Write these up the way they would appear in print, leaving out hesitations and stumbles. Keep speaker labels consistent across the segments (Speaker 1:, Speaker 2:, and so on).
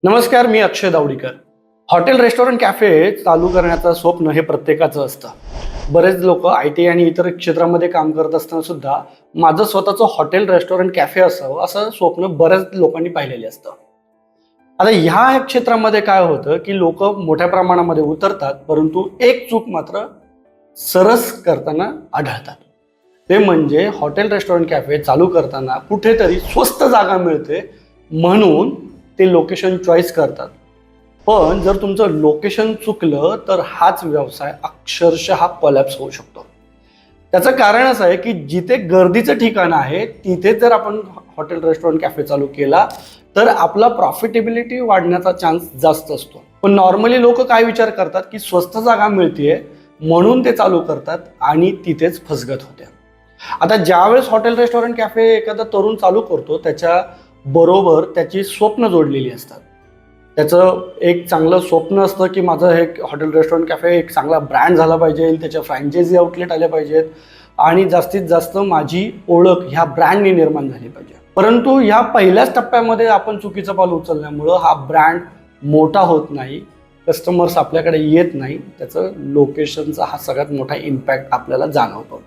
Speaker 1: नमस्कार, मी अक्षय दावडीकर. Hotel restaurant cafe चालू करण्याचं स्वप्न हे प्रत्येकाचं असतं. बरेच लोक IT आणि इतर क्षेत्रामध्ये काम करत असताना सुद्धा माझं स्वतःचं हॉटेल रेस्टॉरंट कॅफे असावं असं स्वप्न बऱ्याच लोकांनी पाहिलेले असतं. आता ह्या क्षेत्रामध्ये काय होतं की लोक मोठ्या प्रमाणामध्ये उतरतात, परंतु एक चूक मात्र सरस करताना आढळतात. ते म्हणजे हॉटेल रेस्टॉरंट कॅफे चालू करताना कुठेतरी स्वस्त जागा मिळते म्हणून ते लोकेशन चॉईस करतात. पण जर तुमचं लोकेशन चुकलं तर हाच व्यवसाय अक्षरशः कोलॅप्स होऊ शकतो. त्याचं कारण असं आहे की जिथे गर्दीचं ठिकाण आहे तिथे जर आपण हॉटेल रेस्टॉरंट कॅफे चालू केला तर आपला प्रॉफिटेबिलिटी वाढण्याचा चान्स जास्त असतो. पण नॉर्मली लोक काय विचार करतात की स्वस्त जागा मिळतेय म्हणून ते चालू करतात आणि तिथेच फसगत होते. आता ज्यावेळेस हॉटेल रेस्टॉरंट कॅफे एखादा तरुण चालू करतो त्याच्या बरोबर त्याची स्वप्न जोडलेली असतात. त्याचं एक चांगलं स्वप्न असतं की माझं हे हॉटेल रेस्टॉरंट कॅफे एक चांगला ब्रँड झाला पाहिजे, त्याच्या फ्रँचायझी आउटलेट आल्या पाहिजेत आणि जास्तीत जास्त माझी ओळख ह्या ब्रँडने निर्माण झाली पाहिजे. परंतु ह्या पहिल्याच टप्प्यामध्ये आपण चुकीचं पाऊल उचलल्यामुळं हा ब्रँड मोठा होत नाही, कस्टमर्स आपल्याकडे येत नाही. त्याचं लोकेशनचा हा सगळ्यात मोठा इम्पॅक्ट आपल्याला जाणवतो.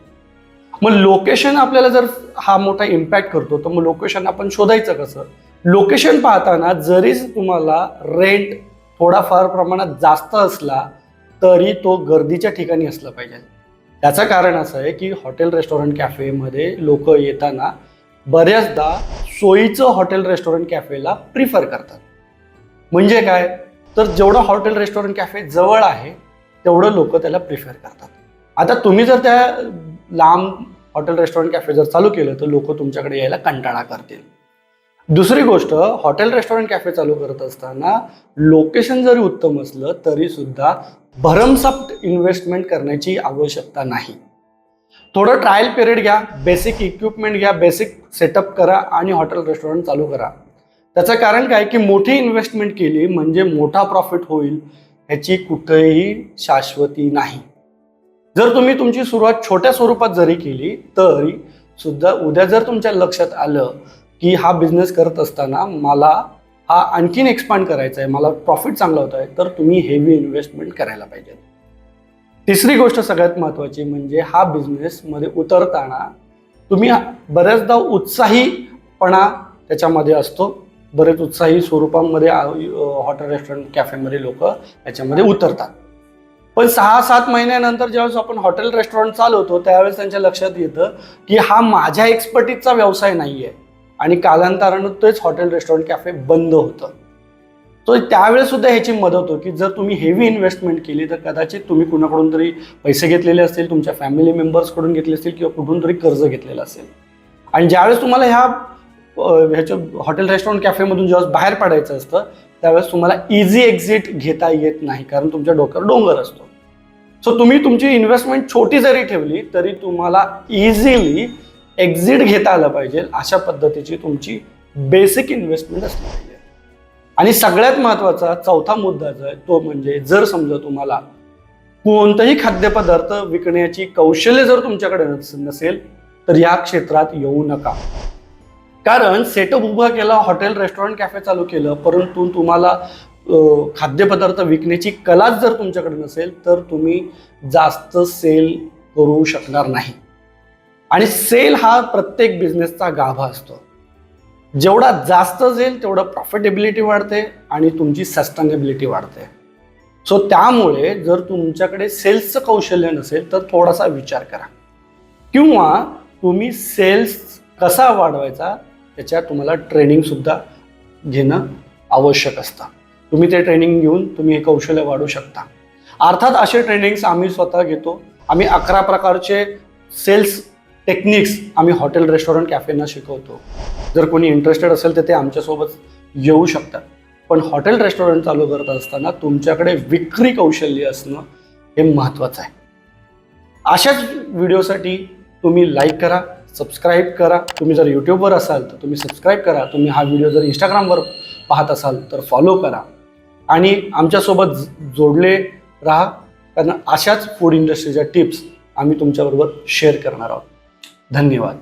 Speaker 1: मग लोकेशन आपल्याला जर हा मोठा इम्पॅक्ट करतो तर मग लोकेशन आपण शोधायचं कसं? लोकेशन पाहताना जरी तुम्हाला रेंट थोडाफार प्रमाणात जास्त असला तरी तो गर्दीच्या ठिकाणी असला पाहिजे. त्याचं कारण असं आहे की हॉटेल रेस्टॉरंट कॅफेमध्ये लोक येताना बऱ्याचदा सोयीचं हॉटेल रेस्टॉरंट कॅफेला प्रिफर करतात. म्हणजे काय, तर जेवढं हॉटेल रेस्टॉरंट कॅफे जवळ आहे तेवढं लोक त्याला प्रिफर करतात. आता तुम्ही जर त्या लांब हॉटेल रेस्टॉरंट कॅफे जर चालू केलं तर लोक तुमच्याकडे यायला कंटाळा करतील. दुसरी गोष्ट, हॉटेल रेस्टॉरंट कॅफे चालू करत असताना लोकेशन जरी उत्तम असलं तरी सुद्धा भरमसाठ इन्व्हेस्टमेंट करण्याची आवश्यकता नाही. थोडं ट्रायल पिरियड घ्या, बेसिक इक्विपमेंट घ्या, बेसिक सेटअप करा आणि हॉटेल रेस्टॉरंट चालू करा. त्याचं कारण काय की मोठी इन्व्हेस्टमेंट केली म्हणजे मोठा प्रॉफिट होईल ह्याची कुठेही शाश्वती नाही. जर तुम्ही तुमची सुरुवात छोट्या स्वरूपात जरी केली तरी सुद्धा उद्या जर तुमच्या लक्षात आलं की हा बिझनेस करत असताना मला हा आणखीन एक्सपांड करायचा आहे, मला प्रॉफिट चांगला होत आहे, तर तुम्ही हेवी इन्व्हेस्टमेंट करायला पाहिजे. तिसरी गोष्ट सगळ्यात महत्त्वाची म्हणजे हा बिझनेसमध्ये उतरताना तुम्ही बऱ्याचदा उत्साहीपणा त्याच्यामध्ये असतो. बरेच उत्साही स्वरूपामध्ये हॉटेल रेस्टॉरंट कॅफेमध्ये लोक याच्यामध्ये उतरतात. पण 6-7 महिन्यानंतर ज्यावेळेस आपण हॉटेल रेस्टॉरंट चालवतो त्यावेळेस त्यांच्या लक्षात येतं की हा माझ्या एक्सपर्टीजचा व्यवसाय नाही आहे आणि कालांतरानं तेच हॉटेल रेस्टॉरंट कॅफे बंद होतं. तो त्यावेळेस सुद्धा ह्याची मदत होती की जर तुम्ही हेवी इन्व्हेस्टमेंट केली तर कदाचित तुम्ही कुणाकडून तरी पैसे घेतलेले असतील, तुमच्या फॅमिली मेंबर्सकडून घेतले असतील किंवा कुठून तरी कर्ज घेतलेलं असेल. आणि ज्यावेळेस तुम्हाला ह्याच्या हॉटेल रेस्टॉरंट कॅफेमधून ज्यावेळेस बाहेर पडायचं असतं त्यावेळेस तुम्हाला इझी एक्झिट घेता येत नाही, कारण तुमच्या डोक्यावर डोंगर असतो. सो तुम्ही तुमची इन्व्हेस्टमेंट छोटी जरी ठेवली तरी तुम्हाला इझिली एक्झिट घेता आलं पाहिजे अशा पद्धतीची तुमची बेसिक इन्व्हेस्टमेंट असली पाहिजे. आणि सगळ्यात महत्त्वाचा चौथा मुद्दा जो आहे तो म्हणजे जर समजा तुम्हाला कोणताही खाद्यपदार्थ विकण्याची कौशल्य जर तुमच्याकडे नसेल तर या क्षेत्रात येऊ नका. कारण सेटअप उभा केला, हॉटेल रेस्टॉरंट कॅफे चालू केलं, परंतु तुम्हाला खाद्यपदार्थ विकण्याची कलाच जर तुमच्याकडे नसेल तर तुम्ही जास्त सेल करू शकणार नाही. आणि सेल हा प्रत्येक बिझनेसचा गाभा असतो. जेवढा जास्त सेल तेवढं प्रॉफिटेबिलिटी वाढते आणि तुमची सस्टेनेबिलिटी वाढते. सो त्यामुळे जर तुमच्याकडे सेल्सचं कौशल्य नसेल तर थोडासा विचार करा किंवा तुम्ही सेल्स कसा वाढवायचा त्याच्यात तुम्हाला ट्रेनिंगसुद्धा घेणं आवश्यक असतं. तुम्ही ते ट्रेनिंग घेऊन तुम्ही हे कौशल्य वाढवू शकता. अर्थात असे ट्रेनिंग्स आम्ही स्वतः घेतो. आम्ही 11 प्रकारचे सेल्स टेक्निक्स आम्ही हॉटेल रेस्टॉरंट कॅफेना शिकवतो. जर कोणी इंटरेस्टेड असेल तर ते आमच्यासोबत येऊ शकतात. पण हॉटेल रेस्टॉरंट चालू करत असताना तुमच्याकडे विक्री कौशल्य असणं हे महत्त्वाचं आहे. अशाच व्हिडिओसाठी तुम्ही लाईक करा, सबस्क्राईब करा. तुम्ही जर यूट्यूबवर असाल तर तुम्ही सबस्क्राईब करा. तुम्ही हा व्हिडिओ जर इंस्टाग्रामवर पाहत असाल तर फॉलो करा आणि आमच्यासोबत जोडले राहा, कारण अशाच फूड इंडस्ट्रीच्या टिप्स आम्ही तुमच्याबरोबर शेअर करणार आहोत. धन्यवाद.